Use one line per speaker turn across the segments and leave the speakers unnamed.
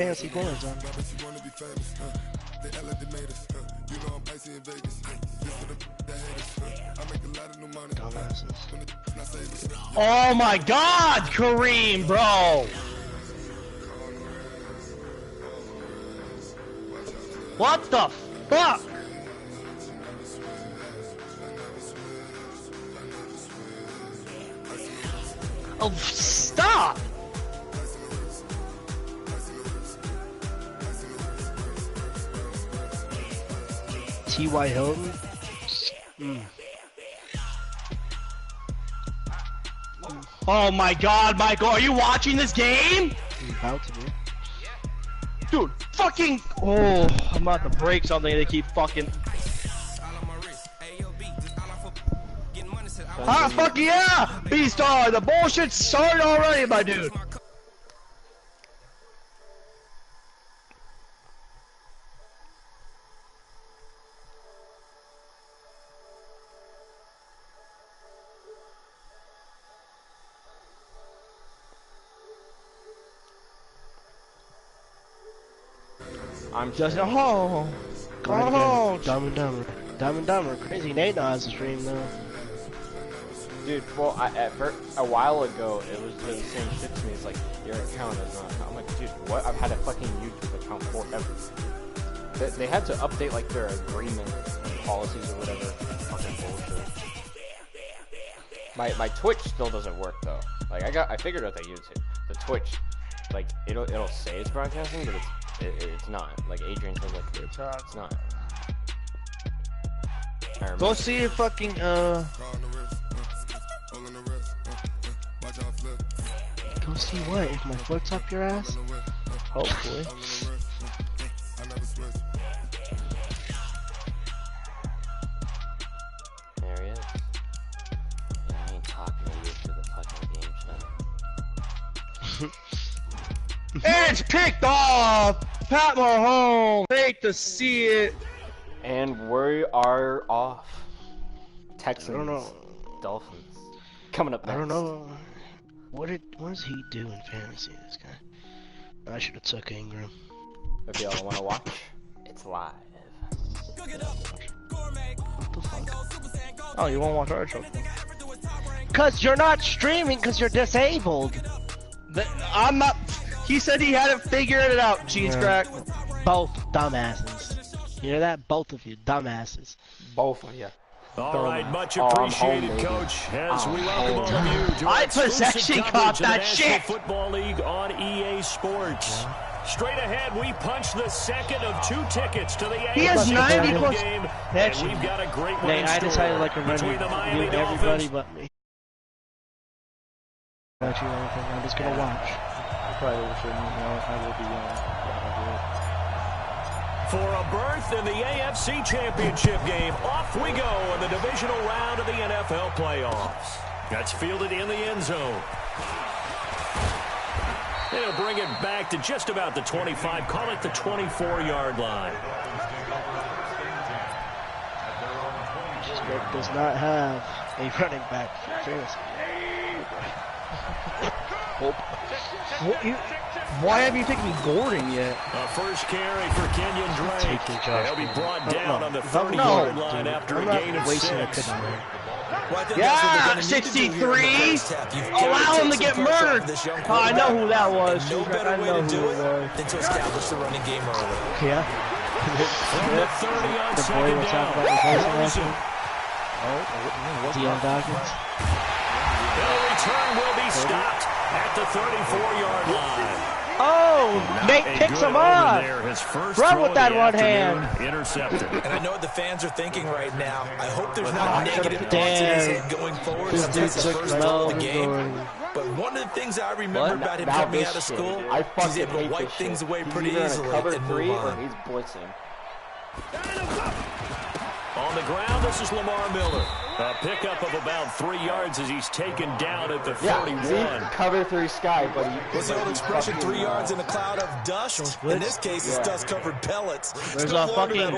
fancy coins on. Oh my God, Kareem, bro! What the fuck? Oh, stop! T.Y. Hilton? Oh my God, Michael, are you watching this game?
I'm about to be.
Dude, fucking... Oh, I'm about to break something. They keep fucking... Ah, fuck yeah! B-Star, the bullshit started already, my dude.
I'm
just a hole. Go home.
Dumb and Dumber. Dumb and Dumber. Crazy Nate knows the stream though.
Dude, well, a while ago, it was the same shit to me. It's like, your account is not. I'm like, dude, what? I've had a fucking YouTube account forever. They had to update like their agreement and policies or whatever. Fucking bullshit. My Twitch still doesn't work though. Like I figured out that YouTube, the Twitch, like it'll say it's broadcasting, but it's not. Like Adrian says, like it's not.
Go see your fucking
Go see what? If my foot's up your ass?
Hopefully.
There he is. Yeah, I ain't talking to you for the fucking game tonight.
And it's picked off! Pat Mahomes! Hate to see it.
And we are off. Texans.
I don't know.
Dolphins. Coming up next.
I don't know. What does he do in fantasy, this guy? I should have took Ingram.
If y'all want to watch, it's live.
What the fuck?
Oh, you won't watch our show?
Cause you're not streaming cause you're disabled.
I'm not... He said he hadn't figured it out, cheese crack.
Both dumbasses. You hear that? Both of you, dumbasses.
Both of you.
All right, much appreciated, Coach. As we welcome all of you to
I possession caught that shit.
Football League on EA Sports. Straight ahead, we punch the second of 2 tickets to the AFC game, and we've got a great one in
I
store
decided like a
between the Miami
everybody
Dolphins.
but me. I'm just gonna watch.
I probably shouldn't. I will be
For a berth in the AFC Championship game, off we go in the divisional round of the NFL playoffs. That's fielded in the end zone. They'll bring it back to just about the 25, call it the 24-yard line.
Pittsburgh does not have a running back for fantasy.
Why have you taken Gordon yet?
A first carry for Kenyon Drake. They'll be brought down on the 30-yard line after a gain of 6.
Yeah, 63. Allow him to get murdered. Oh, I know who that was.
No better way to do it than to establish the running game early.
Yeah.
From the 30 on
the boy was talking about
second down.
Deion Dawkins.
The return will be stopped at the 34-yard line.
Oh, Nate picks him up. Run with that one hand.
Intercepted.
And I know what the fans are thinking right now. I hope there's no negative thoughts in his head going forward since it's the first ball of the game. But one of the things I remember about him coming out of school, he's able to wipe things away pretty easily and move on.
He's blitzing.
On the ground, this is Lamar Miller. A pickup of about 3 yards as he's taken down at the 31.
Yeah, cover 3 sky, but
what's the old expression? 3 yards in a cloud of dust. In this case, it's dust-covered pellets.
There's a fucking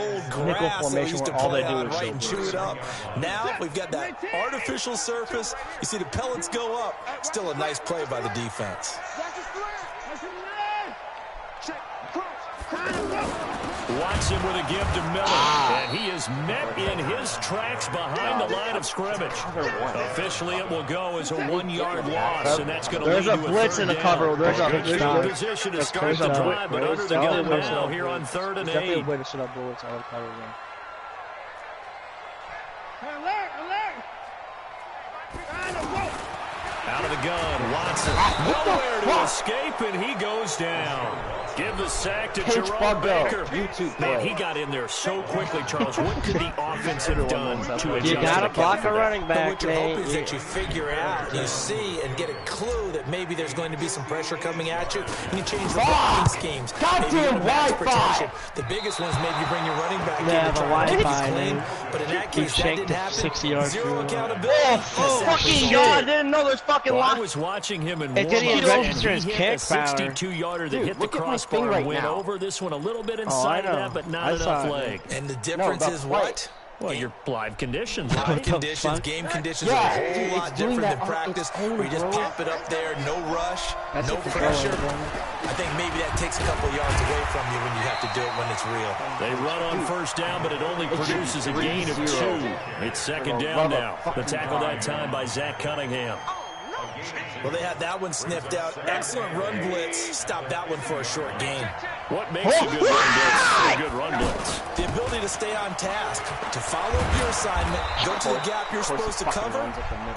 nickel formation where all they do is
right and chew it up. Now we've got that artificial surface. You see the pellets go up. Still a nice play by the defense.
Watson with a give to Miller. And he is met in his tracks behind the line of scrimmage. Officially, it will go as a 1-yard loss, and that's going to lead to a third down.
There's a blitz in the cover. There's a
position to start the drive, but under the gun now here on 3rd and 8.
Definitely a way to set up bullets out of cover zone.
Out of the gun, Watson. Nowhere to escape, and he goes down. Give the sack to Jerome Baker. Man, he got in there so quickly, Charles. What could the offense have done to adjust?
You got to block a running back,
What your hope is that you figure out, you see, and get a clue that maybe there's going to be some pressure coming at you. You can change the blocking schemes.
Goddamn Wi-Fi!
The biggest ones, maybe you bring your running back
Yeah,
in
the
to try to keep
Wi-Fi,
it clean.
man.
But in that case, that didn't happen.
60 yards.
Zero accountability.
Oh, fucking God! I didn't know there's fucking
Well, I
line.
was watching him in
It didn't even
warm-up,
register
and
his
he hit
kick
a
power.
62-yarder that hit the
look at my
crossbar
thing right
and went
now.
over this one a little bit inside of that, but not enough leg.
And the difference is what?
Well, your live conditions,
Live
right?
conditions, game conditions are a whole lot different than practice, where you just pop it up there, no rush, no pressure. I think maybe that takes a couple yards away from you when you have to do it when it's real.
They run on first down, but it only produces a gain of 2. It's 2nd down now. The tackle that time by Zach Cunningham.
Well, they had that one sniffed out. Excellent run blitz. Stop that one for a short gain.
What makes a good run blitz a good run blitz?
The ability to stay on task, to follow up your assignment, go to the gap you're supposed to cover,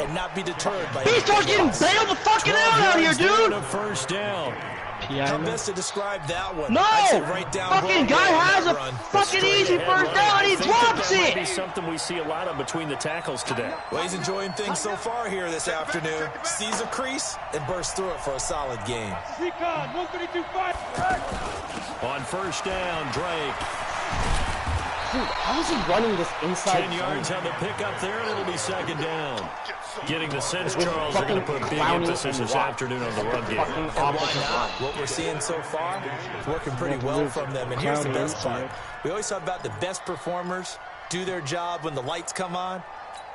and not be deterred by...
He starts getting bailed the fucking out here, dude!
A first down.
How best to describe that one?
No!
I'd say right down
Fucking guy has a fucking easy first down and he drops
That might be
it!
something we see a lot of between the tackles today.
Well, he's enjoying things so far here this afternoon. Sees a crease and bursts through it for a solid game.
On first down, Drake.
Dude, how is he running this inside
10 yards on the pickup there, and it'll be 2nd down. Getting the sense, Charles, they're going to put a big emphasis this afternoon on the run game.
And why not? What we're seeing so far is working pretty well from them. And here's the best part. We always talk about the best performers do their job when the lights come on.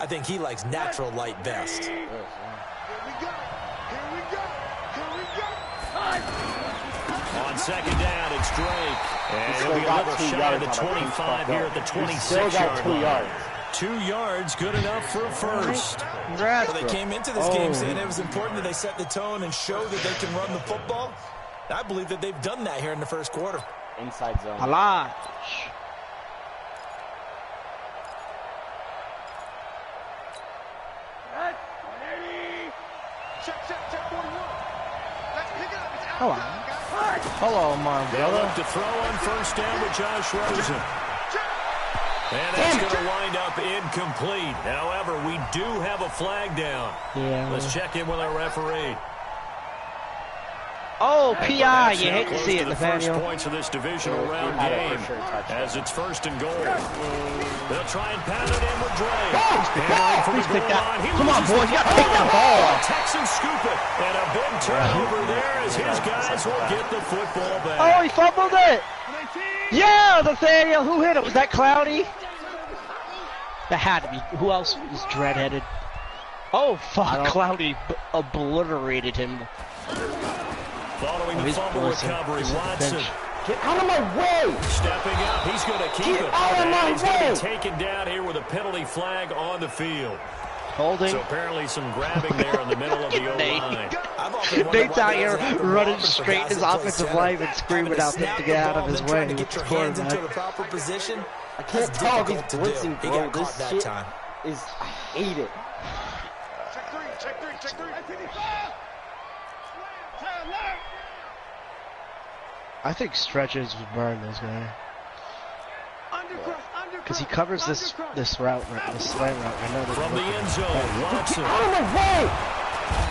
I think he likes natural light best.
Here we go.
On 2nd down, it's Drake. And he'll be a little shy of the 25 here at the 26-yard line. 2 yards, good enough for a first.
Well, they came into this game saying it was important that they set the tone and show that they can run the football. I believe that they've done that here in the first quarter.
inside zone.
Halaj. Hello. Hello, my
They'll
brother.
look to throw on first down with Josh Rosen. And that's going to wind up incomplete. However, we do have a flag down.
Yeah.
Let's check in with our referee.
Oh, PI. You hate to
Close
see it,
to the first
Nathaniel.
points of this divisional round game as it's 1st and goal. They'll try and pound it in with Drake.
Please pick that. Come on, boys. You got to pick that ball.
Texans scoop it. And a big turnover there as his guys will get the football back.
Oh, he fumbled it. Yeah, Nathaniel. Who hit it? Was that Cloudy? That had to be. Who else was dreadheaded? Oh, fuck. Cloudy obliterated him.
Following the fumble recovery, Watson.
Get out of my way!
Stepping up, he's going to keep
Get
it.
out of my
He's going to
way!
be taken down here with a penalty flag on the field.
Holding.
So apparently some grabbing there in the middle of the O-line.
Nate's out here running straight his offensive line and screaming out to get out of his way.
Get your hands into the proper position.
I can't tell if he's blitzing, bro. This shit is... I hate it.
Check three.
I think Stretches would burn this guy. Because he covers this route, this slant route. I know
From the end zone, Watson.
Out of my way!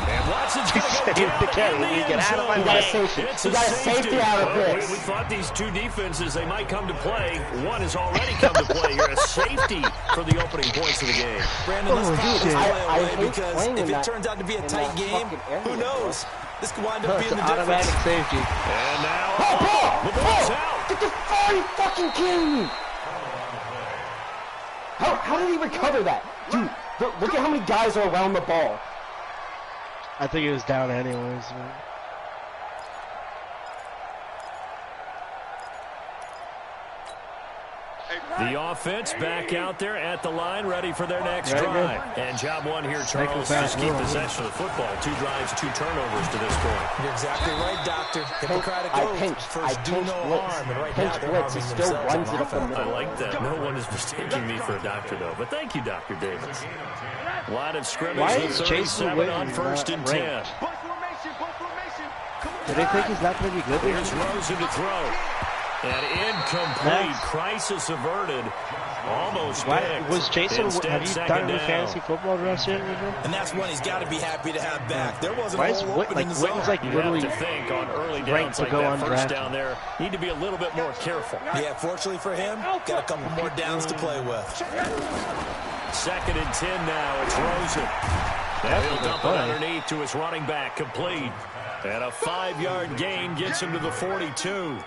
And Watson's going to go down in the end zone.
We got a safety.
It's
We got a safety out of
Well,
this.
we thought these two defenses, they might come to play. One has already come to play here. A safety for the opening points of the game.
Brandon, let's call this
shit.
play away
hate
because
playing
if
in
it
that-
turns out to be a
in
tight
that
game,
fucking area.
who knows? This could wind up
It's
being
an
the
automatic
difference.
safety.
And now,
Paul!
the ball's out.
Get the fire fucking kidding me! How did he recover that? Dude, look at how many guys are around the ball.
I think he was down anyways.
The offense back out there at the line, ready for their next drive. And job one here, Charles, just keep possession of the football. 2 drives, 2 turnovers to this point.
You're exactly right, Doctor. Hippocratic oath. First, do no harm. And right now, they're harming themselves on offense.
I like that. No one is mistaking me for a doctor, though. But thank you, Dr. Davis. Line of scrimmage with 37 on 1st and 10.
Do they think he's not going to be good?
Here's Rosen to throw. An incomplete. Crisis averted. Almost picked.
Was Jason, have you done any fantasy football drafts yet?
And that's one he's got to be happy to have back. There wasn't
a
whole open in the zone.
Like literally
to think on early downs like that first down there, need to be a little bit more careful.
Yeah, fortunately for him, got a couple more downs to play with.
2nd and 10 now. It's Rosen. And he'll dump it underneath to his running back. Complete. And a 5-yard gain gets him to the 42.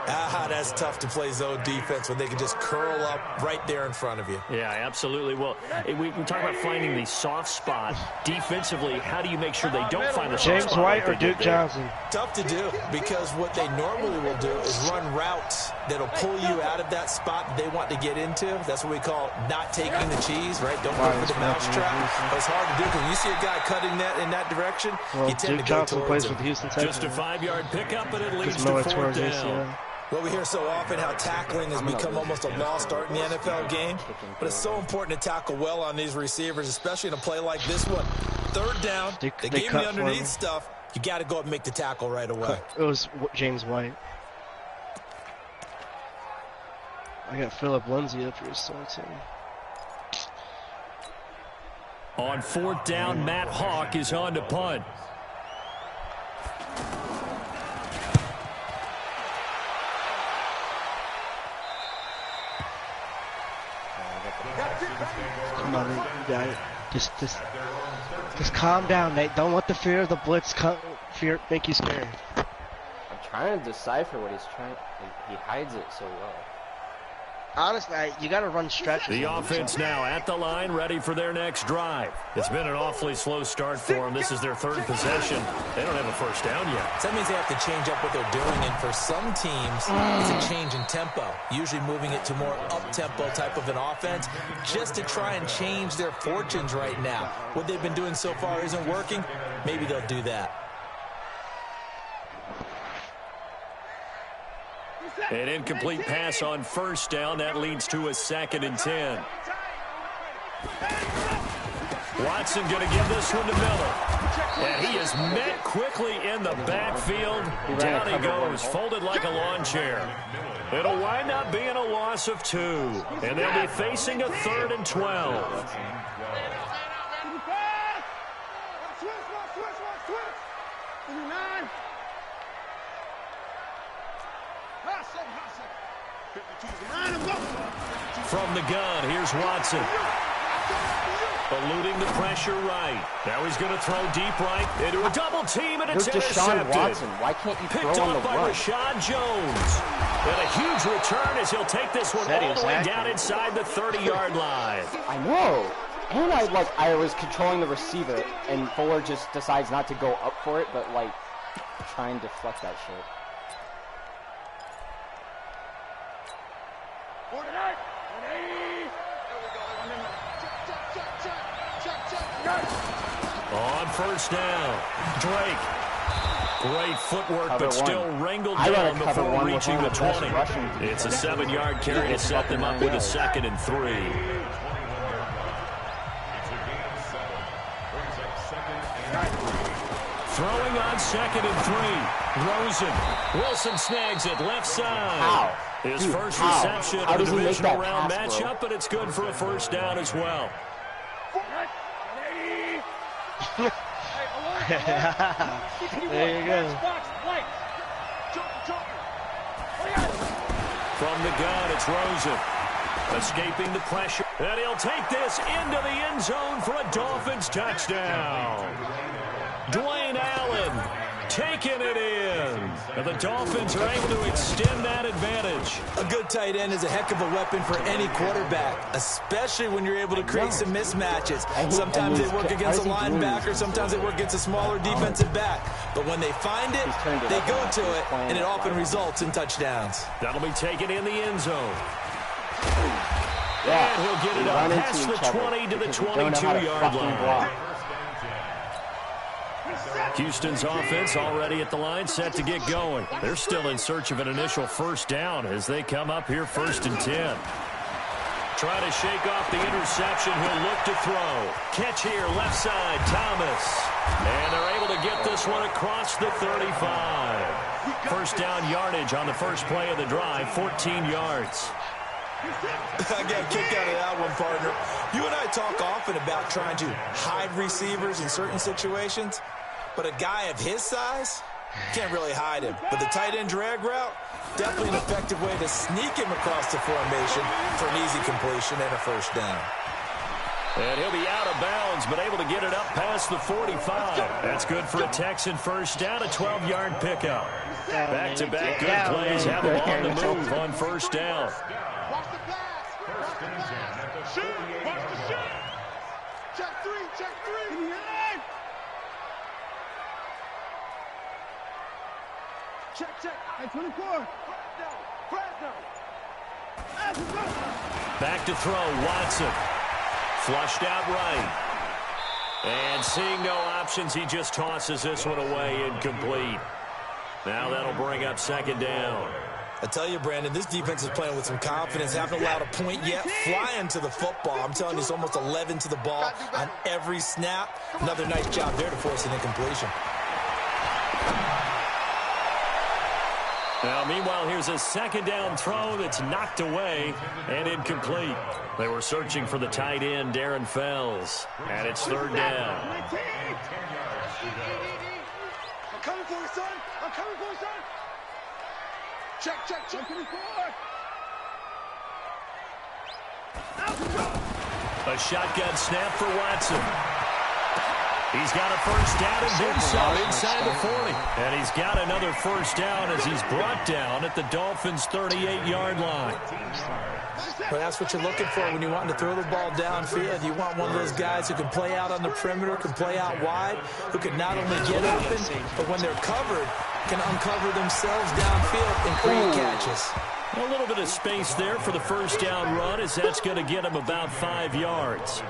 That's tough to play zone defense when they can just curl up right there in front of you.
Yeah, absolutely. Well, we talk about finding the soft spot. Defensively, how do you make sure they don't find the soft spot?
James White or Duke Johnson?
Tough to do, because what they normally will do is run routes that'll pull you out of that spot they want to get into. That's what we call not taking the cheese, right? Don't go for the mousetrap. But it's hard to do because when you see a guy cutting that in that direction, you tend
Duke
to go
Johnson
towards
plays
him.
with the Houston Texans.
Just a 5-yard pickup, and it leads to 4th down.
Well, we hear so often how tackling has become almost a lost art in the NFL game, but it's so important to tackle well on these receivers, especially in a play like this one. 3rd down, they gave me the underneath stuff. You got to go up and make the tackle right away.
It was James White. I got Philip Lindsay up here starting.
On 4th down, Matt Hawk is on to punt.
Come on, you got it. Just calm down, Nate. Don't let the fear of the blitz make you scared.
I'm trying to decipher what he's trying. He hides it so well.
Honestly, you got to run stretches.
The offense now at the line, ready for their next drive. It's been an awfully slow start for them. This is their 3rd possession. They don't have a 1st down yet.
So that means they have to change up what they're doing, and for some teams, it's a change in tempo, usually moving it to more up-tempo type of an offense, just to try and change their fortunes right now. What they've been doing so far isn't working. Maybe they'll do that.
An incomplete pass on 1st down. That leads to a 2nd and 10. Watson going to give this one to Miller. And he is met quickly in the backfield. Down he goes, folded like a lawn chair. It'll wind up being a loss of 2. And they'll be facing a 3rd and 12. From the gun, here's Watson. Eluding the pressure right. Now he's going to throw deep right into a double team, and it's intercepted.
Watson. Why can't you
Picked
throw on
up
the
by
run?
Rashad Jones. And a huge return as he'll take this one all the way down inside the 30-yard line.
I know. And I was controlling the receiver, and Fuller just decides not to go up for it, but try and deflect that shit.
On 1st down, Drake. Great footwork, but still wrangled down before reaching the 20. It's a 7-yard carry to set them up with a 2nd and 3. Throwing on 2nd and 3. Rosen. Wilson snags it left side. His first reception of the divisional round matchup, but it's good for a 1st down as well.
There you go.
From the gun, it's Rosen. Escaping the pressure. And he'll take this into the end zone for a Dolphins touchdown. Dwayne Allen taking it in. And the Dolphins are able to extend that advantage.
A good tight end is a heck of a weapon for any quarterback, especially when you're able to create some mismatches. Sometimes they work against a linebacker, sometimes they work against a smaller defensive back. But when they find it, they go to it, and it often results in touchdowns.
That'll be taken in the end zone. And he'll get it up past the 20 to the 22-yard line. Houston's offense already at the line, set to get going. They're still in search of an initial first down as they come up here 1st and 10. Trying to shake off the interception. He'll look to throw. Catch here, left side, Thomas. And they're able to get this one across the 35. First down yardage on the first play of the drive, 14 yards.
I got a kick out of that one, partner. You and I talk often about trying to hide receivers in certain situations, but a guy of his size can't really hide him. But the tight end drag route, definitely an effective way to sneak him across the formation for an easy completion and a first down.
And he'll be out of bounds, but able to get it up past the 45. That's good for a Texan first down, a 12-yard pickup. Back-to-back good plays have him on the move on first down.
Watch the pass. Watch the pass. Shoot. Watch the shoot. Check three. Check three. Check. At 24.
Back to throw, Watson. Flushed out right. And seeing no options, he just tosses this one away, incomplete. Now that'll bring up 2nd down.
I tell you, Brandon, this defense is playing with some confidence. Haven't allowed a point yet. Flying to the football. I'm telling you, it's almost 11 to the ball on every snap. Another nice job there to force an incompletion.
Now, meanwhile, here's a 2nd down throw that's knocked away and incomplete. They were searching for the tight end, Darren Fells, and it's 3rd down.
I'm coming for you, son. I'm coming for you, son. Check.
A shotgun snap for Watson. He's got a first down and then some inside the 40. And he's got another first down as he's brought down at the Dolphins' 38-yard line.
Well, that's what you're looking for when you want to throw the ball downfield. You want one of those guys who can play out on the perimeter, can play out wide, who can not only get open, but when they're covered, can uncover themselves downfield and create catches.
A little bit of space there for the first down run as that's going to get him about 5 yards.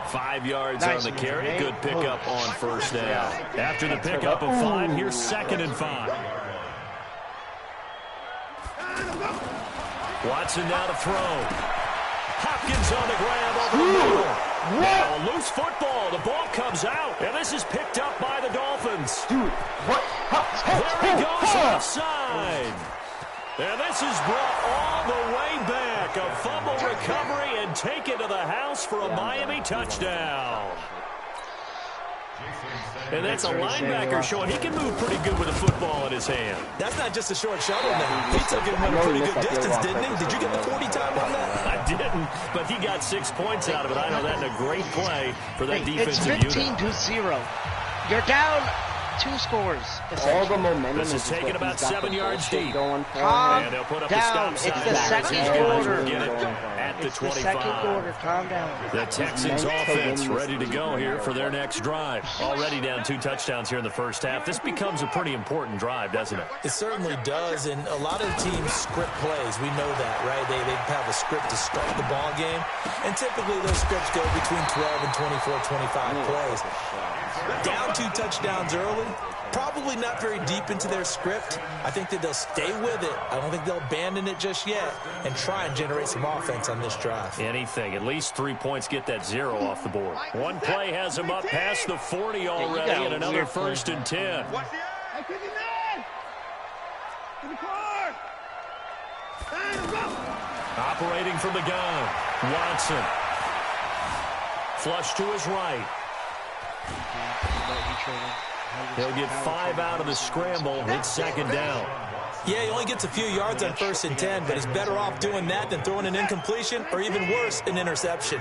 5 yards on the carry. Good pickup on first down. After the pickup of 5, here's 2nd and 5. Watson now to throw. Hopkins on the grab over the middle. Now a loose football. The ball comes out, and this is picked up by the Dolphins. There he goes offside. And this is brought all the way back. A fumble recovery and taken to the house for a Miami touchdown. And that's a linebacker showing he can move pretty good with a football in his hand.
That's not just a short shuttle now. He took him a pretty good distance, didn't he? Did you get the 40 time on that?
I didn't, but he got 6 points out of it. I know that in a great play for that defensive unit.
It's 15-0. You're down 2 scores.
All the momentum
this is taken about 7 yards deep.
Calm
and they'll put up
down.
the stop sign.
It's the second quarter.
At the 25.
The second quarter. Calm down.
The Texans offense ready to go here for their next drive. Already down 2 touchdowns here in the first half. This becomes a pretty important drive, doesn't it?
It certainly does, and a lot of teams script plays. We know that, right? They have a script to start the ball game, and typically those scripts go between 12 and 24, 25 plays. Down 2 touchdowns early, probably not very deep into their script. I think that they'll stay with it. I don't think they'll abandon it just yet and try and generate some offense on this drive.
Anything. At least 3 points get that 0 off the board. One play has them up past the 40 already, and another 1st and 10. Operating from the gun, Watson. Flush to his right. He'll get 5 out of the scramble. It's 2nd down.
Yeah, he only gets a few yards on 1st and 10, but he's better off doing that than throwing an incompletion or even worse, an interception.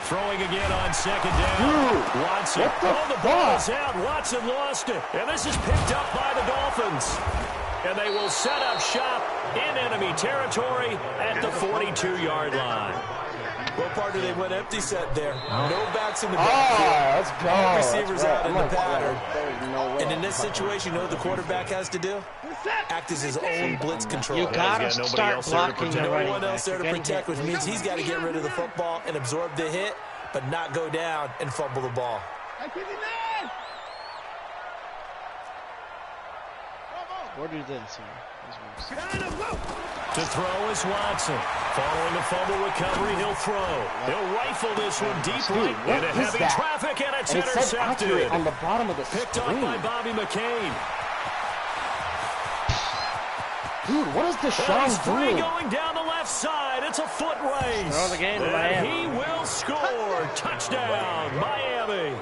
Throwing again on 2nd down. Watson. Oh, the ball is out. Watson lost it. And this is picked up by the Dolphins. And they will set up shop in enemy territory at the 42-yard line.
Well, partner, they went empty set there. No backs in the backfield.
Let's go.
All receivers out in the pattern.
No
and in this situation, you know what the quarterback has to do? Act as his own blitz controller.
You gotta start blocking the
no
running
one else there to
back.
protect, which means he's got to get rid of the football and absorb the hit, but not go down and fumble the ball.
Or do this here.
To throw is Watson. Following the fumble recovery, he'll throw. He'll rifle this one deep into heavy traffic, and it's intercepted.
On the bottom of the
Picked up by Bobby McCain.
Dude, what is Deshaun doing?
Going down the left side. It's a foot race.
Throw the game to
and
Miami.
he will score. Touchdown, Miami.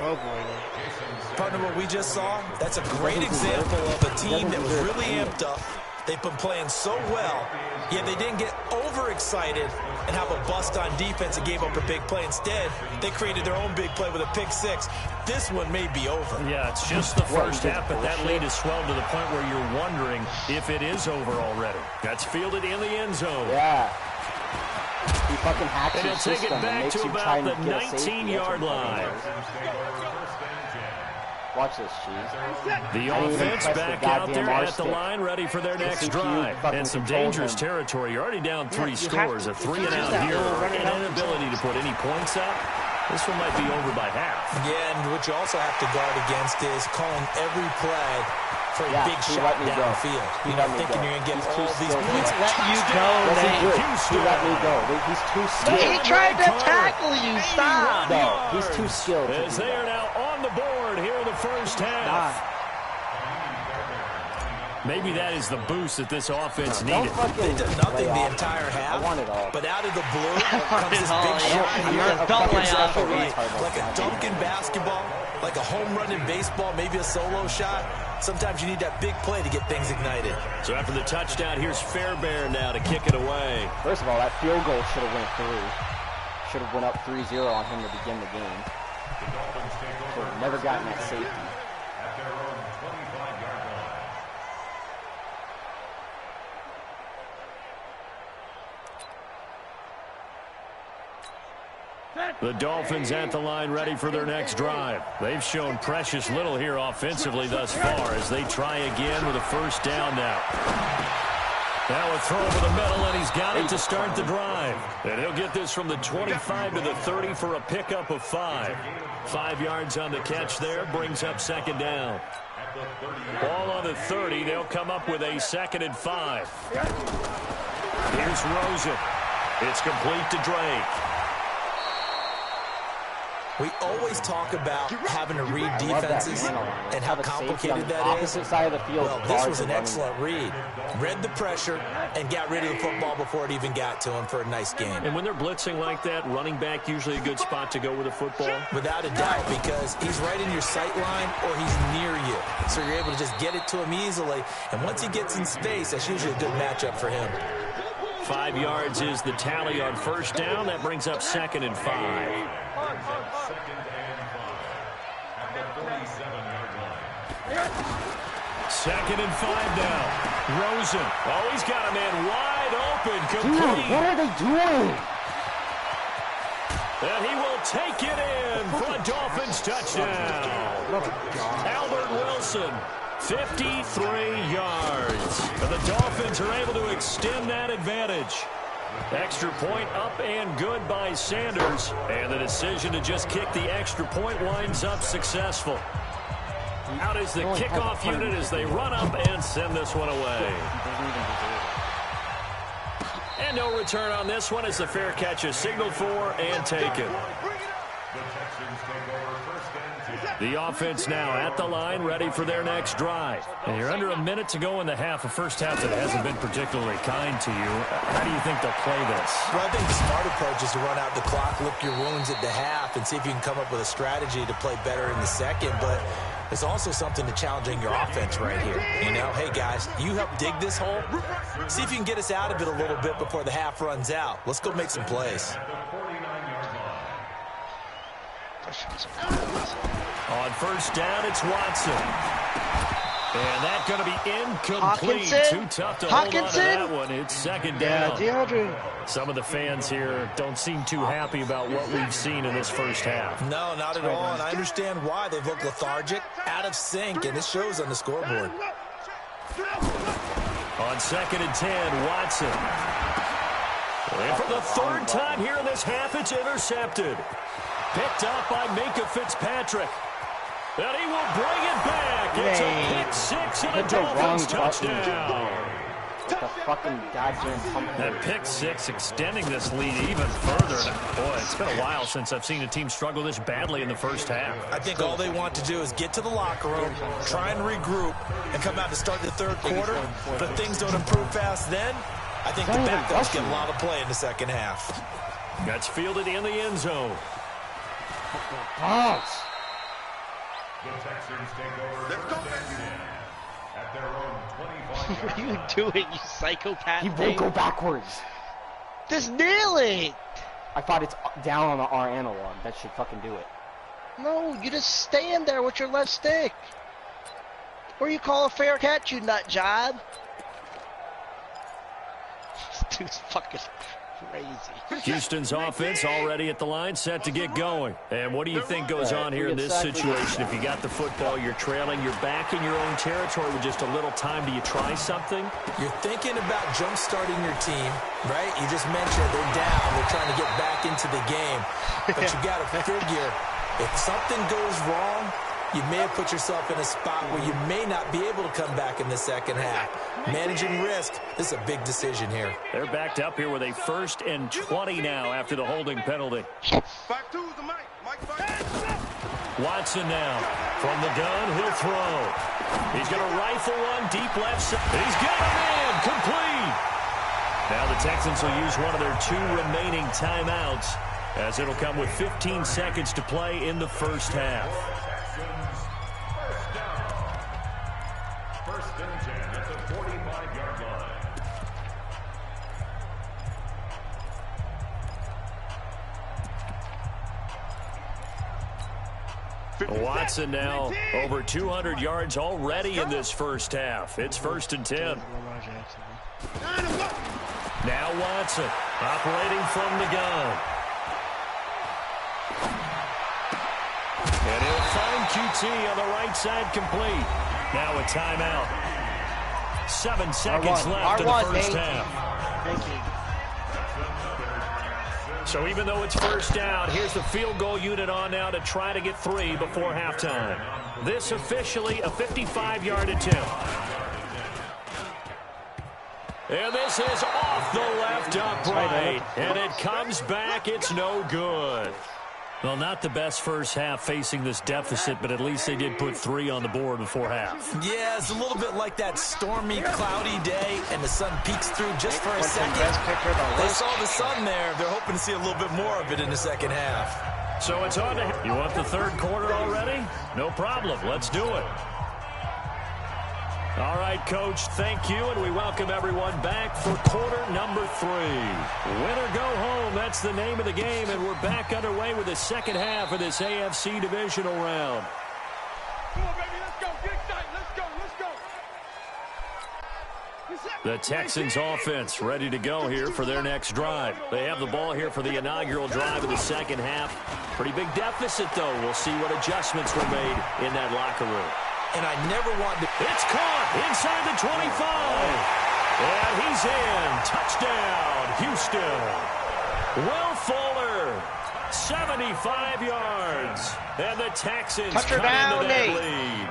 Oh, boy.
Partner, what we just saw, that's a great example of a team that was really amped up. They've been playing so well, yet they didn't get overexcited and have a bust on defense and gave up a big play. Instead, they created their own big play with a pick six. This one may be over.
Yeah, it's just the first half, but that lead has swelled to the point where you're wondering if it is over already. That's fielded in the end zone.
Yeah. He fucking hacks
and
your
he'll take it
system
back to about the 19-yard line.
Watch this, Cheese.
The offense back out there at the line, ready for their next drive. And some dangerous territory. You're already down 3 scores, a 3-and-out here, and an inability to put any points up. This one might be over by half.
Yeah, and what you also have to guard against is calling every play for a big shot downfield. You know, thinking you're going to get all these points.
Let you go,
Nate. He let me go. He's too skilled.
He tried to tackle you. Stop.
No, he's too skilled.
As they are now on the board here in the first half. Maybe that is the boost that this offense needed.
They did nothing the entire half.
I want it all.
But out of the blue comes this big shot.
Don't lay off.
Like a dunk in basketball, like a home run in baseball, maybe a solo shot. Sometimes you need that big play to get things ignited.
So after the touchdown, here's Fairbairn now to kick it away.
First of all, that field goal should have went through. Should have went up 3-0 on him to begin the game. Should have never gotten that safety.
The Dolphins at the line ready for their next drive. They've shown precious little here offensively thus far as they try again with a first down now. Now a throw over the middle, and he's got it to start the drive. And he'll get this from the 25 to the 30 for a pickup of 5. 5 yards on the catch there, brings up second down. Ball on the 30, they'll come up with a 2nd and 5. Here's Rosen. It's complete to Drake.
We always talk about having to read defenses and how complicated that is.
Opposite side of the field.
Well, this was an excellent read. Read the pressure and got rid of the football before it even got to him for a nice game.
And when they're blitzing like that, running back usually a good spot to go with a football?
Without a doubt, because he's right in your sight line or he's near you. So you're able to just get it to him easily. And once he gets in space, that's usually a good matchup for him.
5 yards is the tally on first down. That brings up 2nd and 5. Second and 5 now. Rosen. Oh, he's got a man wide open. Complete.
Dude, what are they doing?
And he will take it in for a Dolphins touchdown. Albert Wilson, 53 yards. And the Dolphins are able to extend that advantage. Extra point up and good by Sanders. And the decision to just kick the extra point winds up successful. Out is the kickoff unit as they run up and send this one away. And no return on this one as the fair catch is signaled for and taken. The offense now at the line, ready for their next drive. And you're under a minute to go in the half, a first half that hasn't been particularly kind to you. How do you think they'll play this?
Well, I think the smart approach is to run out the clock, lick your wounds at the half, and see if you can come up with a strategy to play better in the second. But there's also something to challenging your offense right here. You know, hey, guys, you help dig this hole. See if you can get us out of it a little bit before the half runs out. Let's go make some plays.
On first down, it's Watson. And that going going to be incomplete. Too tough to hold on to that one. It's second down.
Yeah, DeAndre.
Some of the fans here don't seem too happy about what we've seen in this first half.
No, not at all, and I understand why. They've looked lethargic, out of sync, and it shows on the scoreboard.
On 2nd and 10, Watson. And for the third time here in this half, it's intercepted. Picked up by Minka Fitzpatrick. And he will bring it back. It's a pick six and a Dolphins touchdown.
The fucking goddamn pumpkin.
That pick six extending this lead even further. Boy, it's been a while since I've seen a team struggle this badly in the first half.
I think all they want to do is get to the locker room, try and regroup, and come out to start the third quarter. But if things don't improve fast then, I think the backups get a lot of play in the second half.
That's fielded in the end zone.
The Texans take over at their own 25.
What are you doing, you psychopath?
He won't go backwards.
Just nail it.
I thought it's down on the R analog. That should fucking do it.
No, you just stand there with your left stick. Or you call a fair catch, you nut job. This dude's fucking crazy.
Houston's offense already at the line, set to get going. And what do you think goes on here in this situation? If you got the football, you're trailing, you're back in your own territory with just a little time. Do you try something?
You're thinking about jump-starting your team, right? You just mentioned they're down. They're trying to get back into the game. But you got to figure, if something goes wrong, you may have put yourself in a spot where you may not be able to come back in the second half. Managing risk, this is a big decision here.
They're backed up here with a 1st and 20 now after the holding penalty.
Back to the Mike.
Watson now from the gun, he'll throw. He's going to rifle one deep left side. He's got him in, complete. Now the Texans will use one of their 2 remaining timeouts as it'll come with 15 seconds to play in the first half.
First and 10 at the 45-yard line.
Watson now over 200 yards already in this first half. It's 1st and 10. Now Watson operating from the gun. And he'll find QT on the right side complete. Now a timeout. 7 seconds left in the first half.
Thank you.
So even though it's first down, here's the field goal unit on now to try to get 3 before halftime. This officially a 55-yard attempt. And this is off the left upright. And it comes back. It's no good. Well, not the best first half facing this deficit, but at least they did put 3 on the board before half.
Yeah, it's a little bit like that stormy, cloudy day, and the sun peeks through just for a second. They saw the sun there. They're hoping to see a little bit more of it in the second half.
So it's on to him. You want the third quarter already? No problem. Let's do it. All right, Coach, thank you, and we welcome everyone back for quarter number 3. Win or go home, that's the name of the game, and we're back underway with the second half of this AFC divisional round.
Come on, baby, let's go. Get excited. Let's go.
The Texans offense ready to go here for their next drive. They have the ball here for the inaugural drive of the second half. Pretty big deficit, though. We'll see what adjustments were made in that locker room.
And I never want to...
It's caught inside the 25. And he's in. Touchdown, Houston. Will Fuller, 75 yards. And the Texans cut into that lead.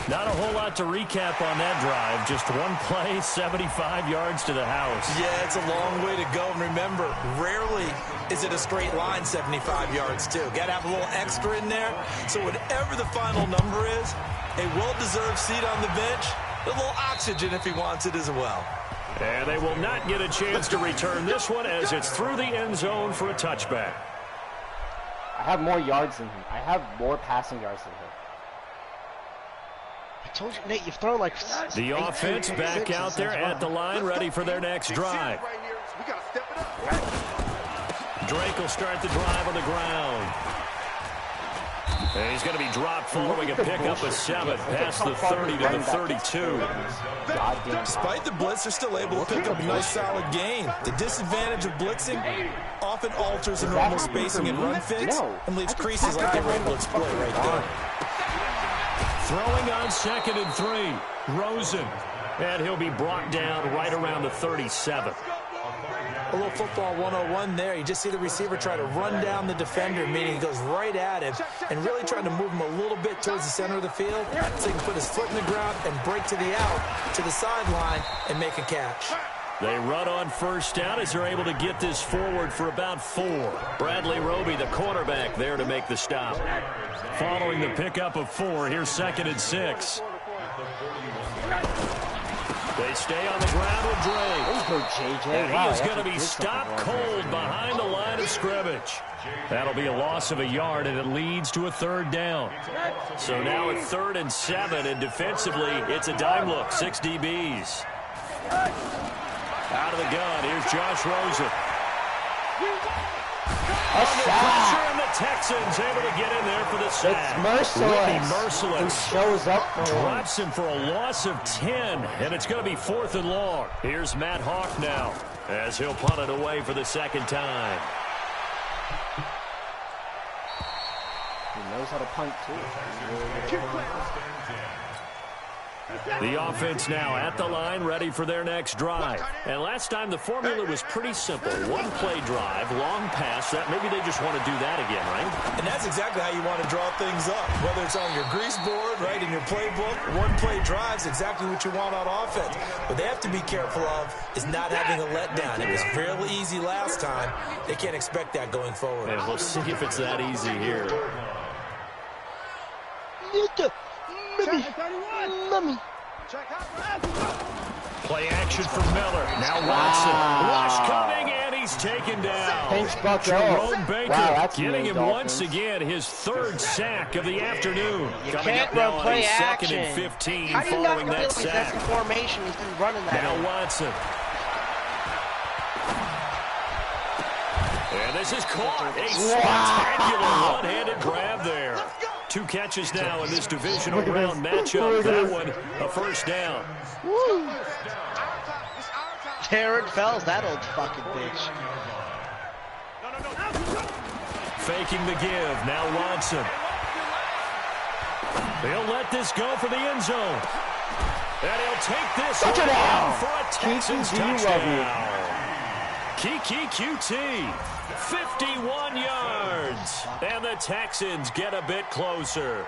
Not a whole lot to recap on that drive. Just one play, 75 yards to the house.
Yeah, it's a long way to go. And remember, rarely is it a straight line 75 yards, too. Got to have a little extra in there. So whatever the final number is, a well-deserved seat on the bench, a little oxygen if he wants it as well.
And they will not get a chance to return this one as it's through the end zone for a touchback.
I have more yards than him. I have more passing yards than him.
I told you, Nate, you've thrown like...
The offense back out there at the line, ready for their next drive.
We got to step it up.
Drake will start the drive on the ground. And he's going to be dropped following a pickup of 7 past the 30 to the 32.
Despite the blitz, they're still able to pick up a nice solid gain. The disadvantage of blitzing often alters the normal spacing and run fits and leaves creases like they were able to exploit right there.
Throwing on 2nd and 3. Rosen. And he'll be brought down right around the 37.
A little football 101 there. You just see the receiver try to run down the defender, meaning he goes right at him and really trying to move him a little bit towards the center of the field so he can put his foot in the ground and break to the out, to the sideline, and make a catch.
They run on 1st down as they're able to get this forward for about 4. Bradley Roby, the quarterback, there to make the stop. Following the pickup of 4, here's 2nd and 6. They stay on the ground with Drake. And he is going to be stopped cold behind the line of scrimmage. That'll be a loss of a yard, and it leads to a 3rd down. So now at 3rd and 7, and defensively, it's a dime look. 6 DBs. Out of the gun, here's Josh Rosen. Under pressure, and the Texans able to get in there for the sack.
It's
Merciless.
Who shows up for him.
Drops him for a loss of 10, and it's going to be 4th and long. Here's Matt Hawk now, as he'll punt it away for the 2nd time.
He knows how to punt, too.
The offense now at the line, ready for their next drive. And last time, the formula was pretty simple. 1-play drive, long pass. That maybe they just want to do that again, right?
And that's exactly how you want to draw things up. Whether it's on your grease board, right, in your playbook, 1-play drive's exactly what you want on offense. What they have to be careful of is not having a letdown. It was fairly easy last time. They can't expect that going forward.
And we'll see if it's that easy here.
Mummy.
Play action for Miller. Now Watson. Rush coming, and he's taken down.
Thanks, Buck.
Jerome Baker
that's
getting him
Dolphins.
once again his 3rd sack of the afternoon.
You
Coming
can't
up now
run
on
play
a 2nd
action.
and 15
How do you
following
not
that
realize that's
sack.
the formation? He's been running that.
Now Watson. And this is caught. A spectacular one-handed grab there. 2 catches now in this divisional round matchup. That one, a 1st down.
Woo. Terran Fells, that old fucking bitch.
Faking the give. Now Watson. He'll let this go for the end zone. And he'll take this one for a Texans touchdown. Kiki QT. 51 yards. And the Texans get a bit closer.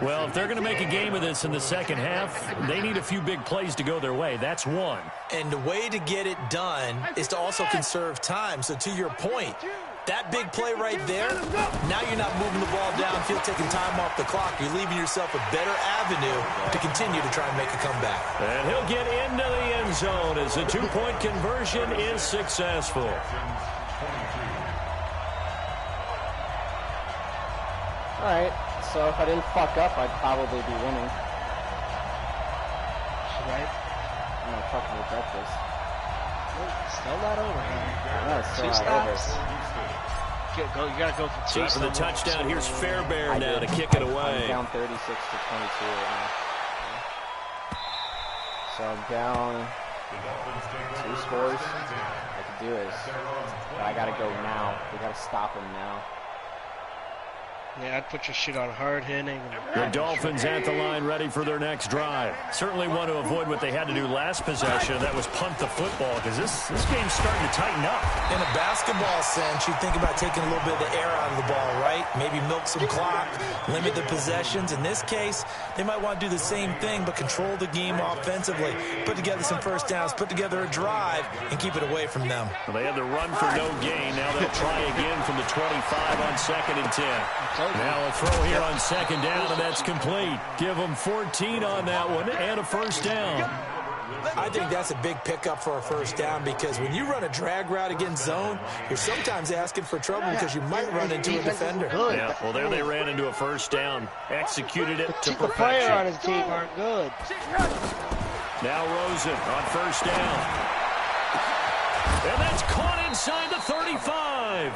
Well, if they're going to make a game of this in the 2nd half, they need a few big plays to go their way. That's one.
And the way to get it done is to also conserve time. So to your point, that big play right there, now you're not moving the ball downfield, taking time off the clock. You're leaving yourself a better avenue to continue to try and make a comeback.
And he'll get into the end zone as the 2-point conversion is successful.
All right. So if I didn't fuck up, I'd probably be winning.
Right?
I'm not fucking with breakfast.
Still not over, man.
No, it's still
2
not over.
stops. You gotta go for 2
So after the touchdown, here's Fairbairn now to kick it away.
I'm down 36 to 22 right now. So I'm down 2 scores. I could do this, but I gotta go now. We gotta stop him now.
Yeah, I'd put your shit on hard hitting.
The Dolphins at the line ready for their next drive. Certainly want to avoid what they had to do last possession. That was punt the football because this game's starting to tighten up.
In a basketball sense, you think about taking a little bit of the air out of the ball, right? Maybe milk some clock, limit the possessions. In this case, they might want to do the same thing but control the game offensively. Put together some 1st downs, put together a drive, and keep it away from them.
Well, they had the run for no gain. Now they'll try again from the 25 on 2nd and 10. Now a throw here on 2nd down, and that's complete. Give them 14 on that one and a 1st down.
I think that's a big pickup for a 1st down because when you run a drag route against zone, you're sometimes asking for trouble because you might run into a defender.
Yeah, well, there they ran into a 1st down. Executed it to
The player on
perfection.
his team aren't good.
Now Rosen on 1st down. And that's caught inside the 35.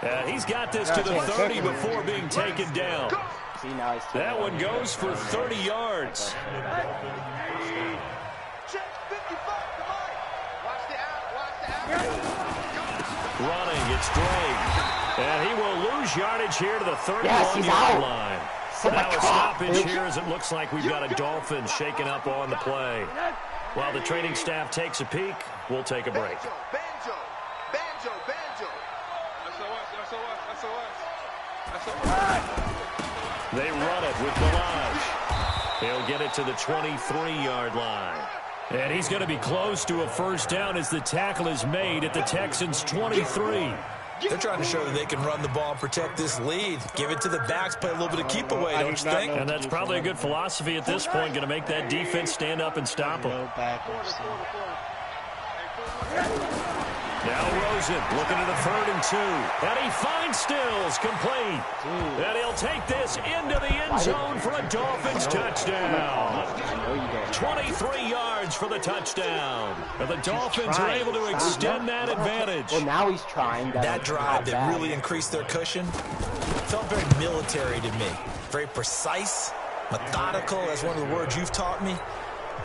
And he's got this to the 30 before being taken down.
See, now he's
that one goes for 30 yards. Running, it's Drake. And he will lose yardage here to the 31-yard line. Now a stoppage here as it looks like we've got a Dolphin shaken up on the play. While the training staff takes a peek, we'll take a break. They run it with Balaj. He'll get it to the 23-yard line. And he's going to be close to a first down as the tackle is made at the Texans' 23.
They're trying to show that they can run the ball and protect this lead. Give it to the backs, play a little bit of keep away, don't you think?
And that's probably a good philosophy at this point, going to make that defense stand up and stop them. Now Rosen looking at a 3rd and 2. And he finds Stills complete. And he'll take this into the end zone for a Dolphins touchdown. 23 yards for the touchdown. And the Dolphins are able to extend that advantage.
Well, now he's trying.
That drive that really increased their cushion felt very military to me. Very precise, methodical. That's one of the words you've taught me.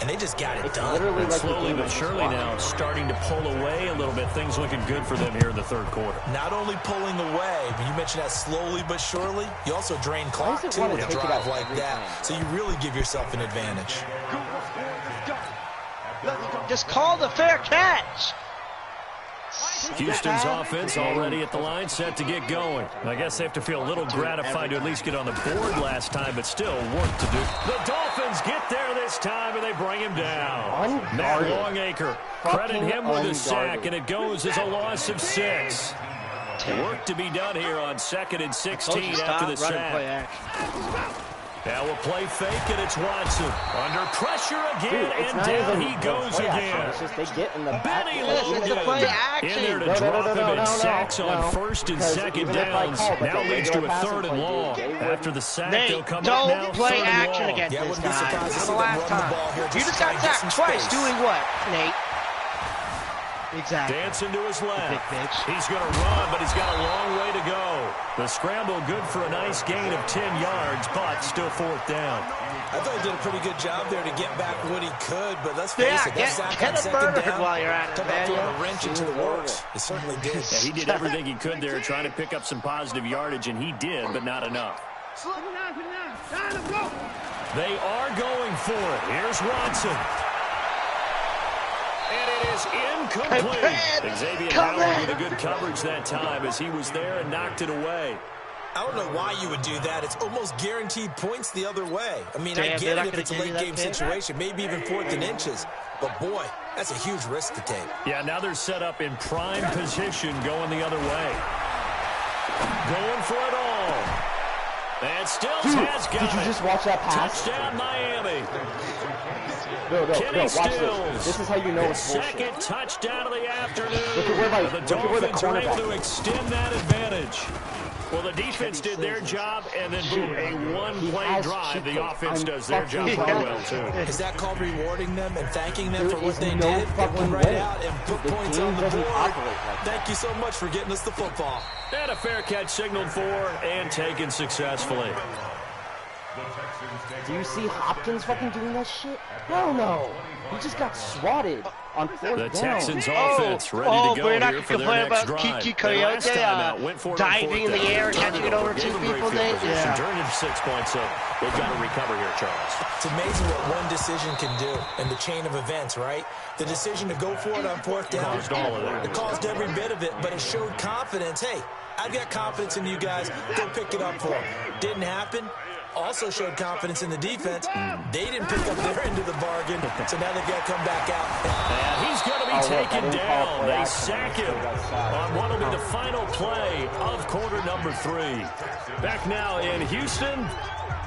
And they just got it done.
And slowly but surely now starting to pull away a little bit. Things looking good for them here in the 3rd quarter.
Not only pulling away, but you mentioned that slowly but surely. You also drain clock, too, with a drive like that. So you really give yourself an advantage.
Just call the fair catch.
Houston's offense already at the line, set to get going. I guess they have to feel a little gratified to at least get on the board last time, but still work to do. The Dolphins get there this time, and they bring him down. Matt Longacre, credit him with a sack, and it goes as a loss of 6. Work to be done here on 2nd and 16 after the sack. Now we'll play fake, and it's Watson. Under pressure again, and down he goes again.
It's just they get in the back.
Benny Logan in there to drop him, and sacks on 1st and 2nd downs. Now leads to a 3rd and long. After the sack, they'll come up now.
Don't play action against this guy. This is the last time. You just got sacked twice. Doing what, Nate? Exactly.
Dancing to his left. He's going to run, but he's got a long way to go. The scramble good for a nice gain of 10 yards, but still 4th down.
I thought he did a pretty good job there to get back what he could, but let's face it, that sack on 2nd down,
while you're at it, man.
Throwing a wrench into the works. It certainly did.
Yeah, he did everything he could there, trying to pick up some positive yardage, and he did, but not enough. They are going for it. Here's Watson. And it is incomplete. Xavier Howard with a good coverage that time as he was there and knocked it away.
I don't know why you would do that. It's almost guaranteed points the other way. I mean, I get it if it's a late-game situation, maybe even 4th and inches. But, boy, that's a huge risk to take.
Yeah, now they're set up in prime position going the other way. Going for it all. And Stills has got it.
Did you just watch that pass?
Touchdown, Miami.
No,
Kenny
watch
Stills.
This is how you know it's bullshit.
Second touchdown of the afternoon.
The
Dolphins are able to extend that advantage. Well, the defense did their job, and then boom, a one-play drive. The offense does their job pretty well, too.
Is that called rewarding them and thanking them for what they did? They went right out and put points on the board. Thank you so much for getting us the football.
And a fair catch signaled for and taken successfully.
Do you see Hopkins fucking doing that shit? Hell no. He just got swatted on 4th down.
The Texans offense ready to go here for their next drive.
Kiki Coyote diving in the air and catching it over 2 people.
Yeah. Turned into 6 points, so they've got to recover here, Charles.
It's amazing what one decision can do in the chain of events, right? The decision to go for it on 4th down.
Caused all of that.
It caused every bit of it, but it showed confidence. Hey, I've got confidence in you guys. Go pick it up for them. Didn't happen. Also showed confidence in the defense. They didn't pick up their end of the bargain, so now they've got to come back out.
And he's going to be taken down. They sack him on what will be the final play of quarter number 3. Back now in Houston.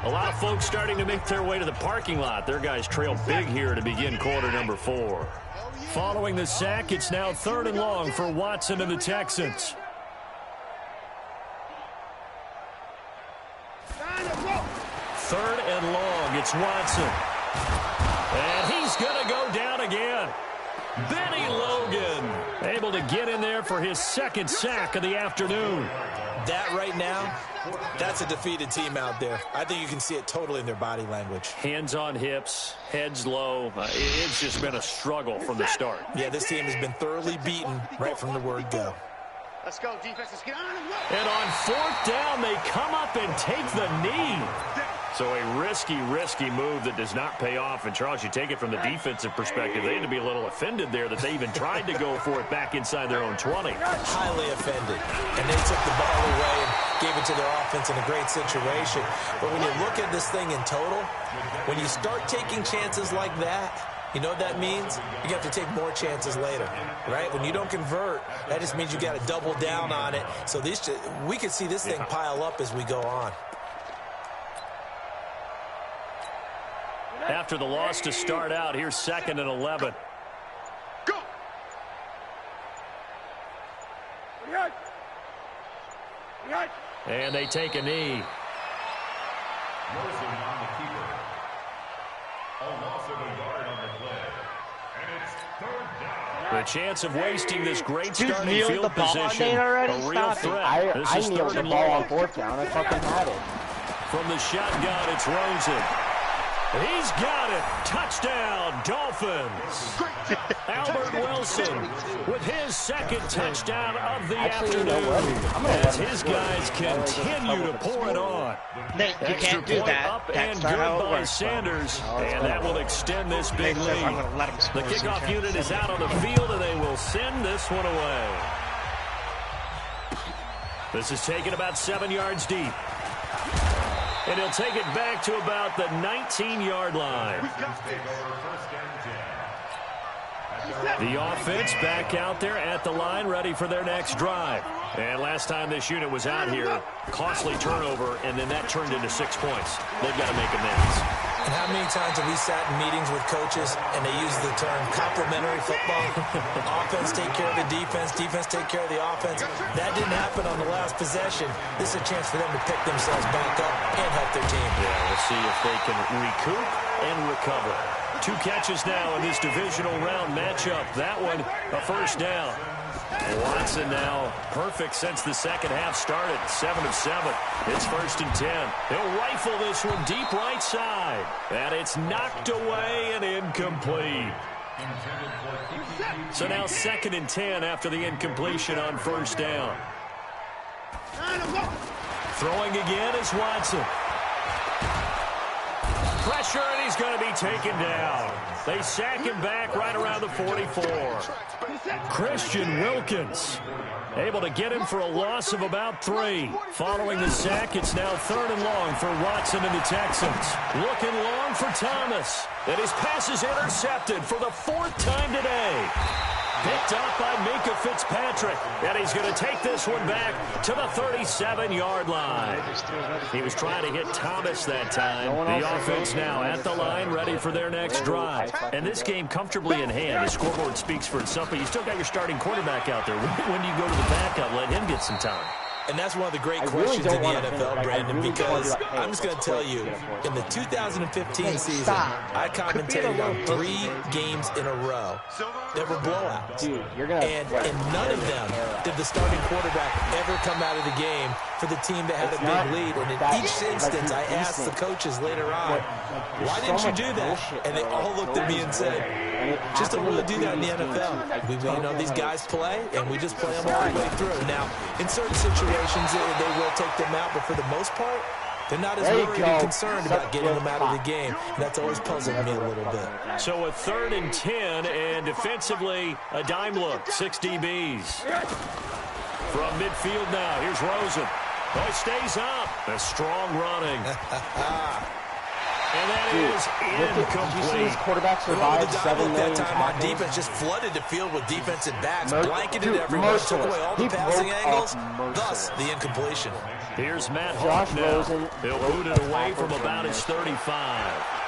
A lot of folks starting to make their way to the parking lot. Their guys trail big here to begin quarter number 4. Following the sack, it's now 3rd and long for Watson and the Texans. 3rd and long, it's Watson. And he's going to go down again. Benny Logan able to get in there for his 2nd sack of the afternoon.
That right now, that's a defeated team out there. I think you can see it totally in their body language.
Hands on hips, heads low. It's just been a struggle from the start.
Yeah, this team has been thoroughly beaten right from the word go.
Let's go, defense. Let's get on and roll.
And on 4th down, they come up and take the knee. So a risky move that does not pay off. And, Charles, you take it from the defensive perspective. They had to be a little offended there that they even tried to go for it back inside their own 20.
Highly offended. And they took the ball away and gave it to their offense in a great situation. But when you look at this thing in total, when you start taking chances like that, you know what that means? You have to take more chances later, right? When you don't convert, that just means you got to double down on it. So we could see this thing pile up as we go on.
After the loss to start out, here's 2nd and 11.
Go.
And they take a knee. The chance of wasting this great starting field position. A real threat.
I kneeled the ball on 4th down. I fucking had it.
From the shotgun, it's Rosen. He's got it. Touchdown, Dolphins. Albert Wilson with his 2nd touchdown of the afternoon as his guys continue to pour it on.
Nate, you can't do that.
Up
That's
and
not
good
how it
by
works.
Sanders, and that will extend this big
Nate says I'm
lead.
gonna let him
The
score
kickoff
some
unit is out on the field, and they will send this one away. This is taken about 7 yards deep. And he'll take it back to about the 19-yard line. The offense back out there at the line, ready for their next drive. And last time this unit was out here, costly turnover, and then that turned into 6 points. They've got to make amends.
And how many times have we sat in meetings with coaches and they use the term complementary football? Offense take care of the defense, defense take care of the offense. That didn't happen on the last possession. This is a chance for them to pick themselves back up and help their team.
Yeah, we'll see if they can recoup and recover. 2 catches now in this divisional round matchup. That one, a 1st down. Watson now perfect since the second half started. 7 of 7. It's 1st and 10. They'll rifle this one deep right side. And it's knocked away and incomplete. So now 2nd and 10 after the incompletion on 1st down. Throwing again is Watson. Pressure, and he's going to be taken down. They sack him back right around the 44. Christian Wilkins able to get him for a loss of about 3. Following the sack, it's now 3rd and long for Watson and the Texans. Looking long for Thomas. And his pass is intercepted for the 4th time today. Picked up by Minkah Fitzpatrick. And he's going to take this one back to the 37-yard line. He was trying to hit Thomas that time. The offense now at the line, ready for their next drive. And this game comfortably in hand. The scoreboard speaks for itself, but you still got your starting quarterback out there. When do you go to the backup? Let him get some time.
And that's one of the great questions in the NFL, Brandon, because I'm just going to tell you, in the 2015 season, I commentated on 3 games in a row that were blowouts. And in none of them did the starting quarterback ever come out of the game for the team that had a big lead. And in each instance, I asked the coaches later on, why didn't you do that? And they all looked at me and said, just don't really do that in the NFL. These guys play, and we just play them all the way through. Now, in certain situations, they will take them out, but for the most part, they're not as worried and concerned about getting them out of the game. And that's always puzzled me a little bit.
So a 3rd and 10, and defensively, a dime look, 6 DBs. From midfield now, here's Rosen. Oh, he stays up. A strong running. And that is incomplete.
Did you see his quarterback survive 7 million
that time on defense, just flooded the field with defensive backs, blanketed everyone, took away all the passing angles, thus the incompletion.
Here's Matt Hawk now. He'll boot it away from about his 35.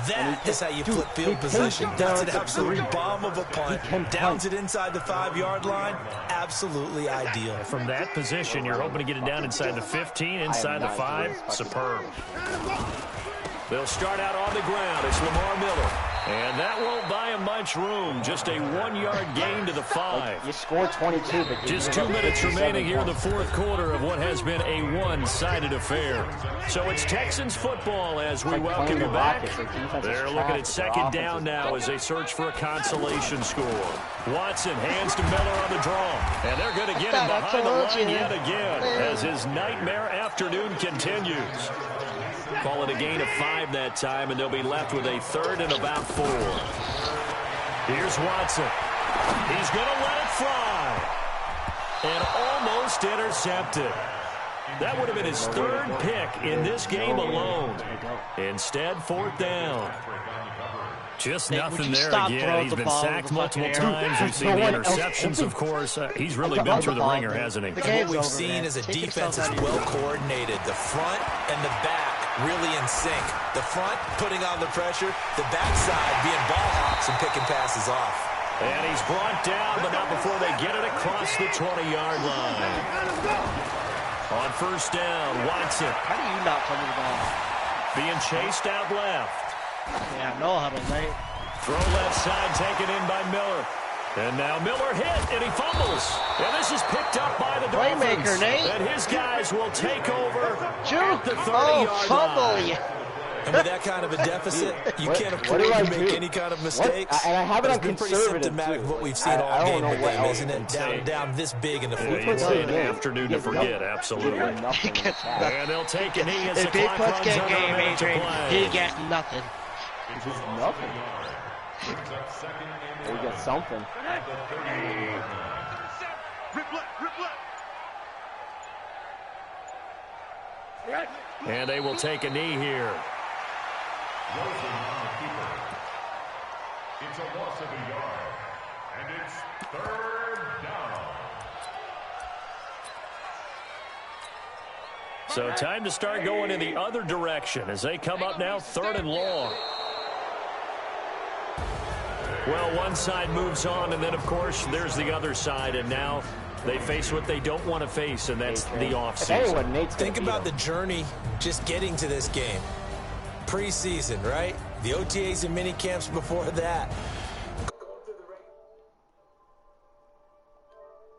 That is how you flip field position. That's an absolute bomb of a punt. Downs it inside the 5-yard line. Absolutely ideal.
From that position, you're hoping to get it down inside the 15, inside the 5. Superb. They'll start out on the ground. It's Lamar Miller. And that won't buy him much room. Just a 1-yard gain to the 5.
You scored 22, but
just 2 minutes remaining here in the fourth quarter of what has been a one-sided affair. So it's Texans football as we welcome you back. They're looking at second down now as they search for a consolation score. Watson hands to Miller on the draw. And they're going to get him behind the line yet again as his nightmare afternoon continues. Call it a gain of 5 that time, and they'll be left with a 3rd and about 4. Here's Watson. He's going to let it fly. And almost intercepted. That would have been his 3rd pick in this game alone. Instead, 4th down. Just nothing there again. He's been sacked multiple times. We've seen the interceptions, of course. He's really been through the ringer, hasn't he?
What we've seen is a defense is well coordinated. The front and the back really in sync. The front putting on the pressure, the backside being ball hawks and picking passes off.
And he's brought down, but not before they get it across the 20-yard line. On first down, Watson.
How do you not come to the ball?
Being chased out left.
Yeah, no huddle, mate.
Throw left side taken in by Miller. And now Miller hit, and he fumbles. And this is picked up by the Dolphins.
Playmaker, Nate.
And his guys will take over at the 30-yard line.
And with that kind of a deficit, you can't afford to make any kind of mistakes.
And I have it on
been pretty
conservative,
symptomatic of what we've seen all game with them, isn't it? Down this big in the fourth
It's
quarter.
an afternoon to forget, absolutely. And they'll take a knee as the
If he
clock
puts
runs
game,
under a minute to
Adrian,
play.
he gets nothing.
Just nothing. We get something.
And they will take a knee here.
It's a loss of a yard, and it's 3rd down.
So time to start going in the other direction as they come up now 3rd and long. Well, one side moves on, and then, of course, there's the other side, and now they face what they don't want to face, and that's the offseason.
Think about the journey just getting to this game. Preseason, right? The OTAs and mini camps before that.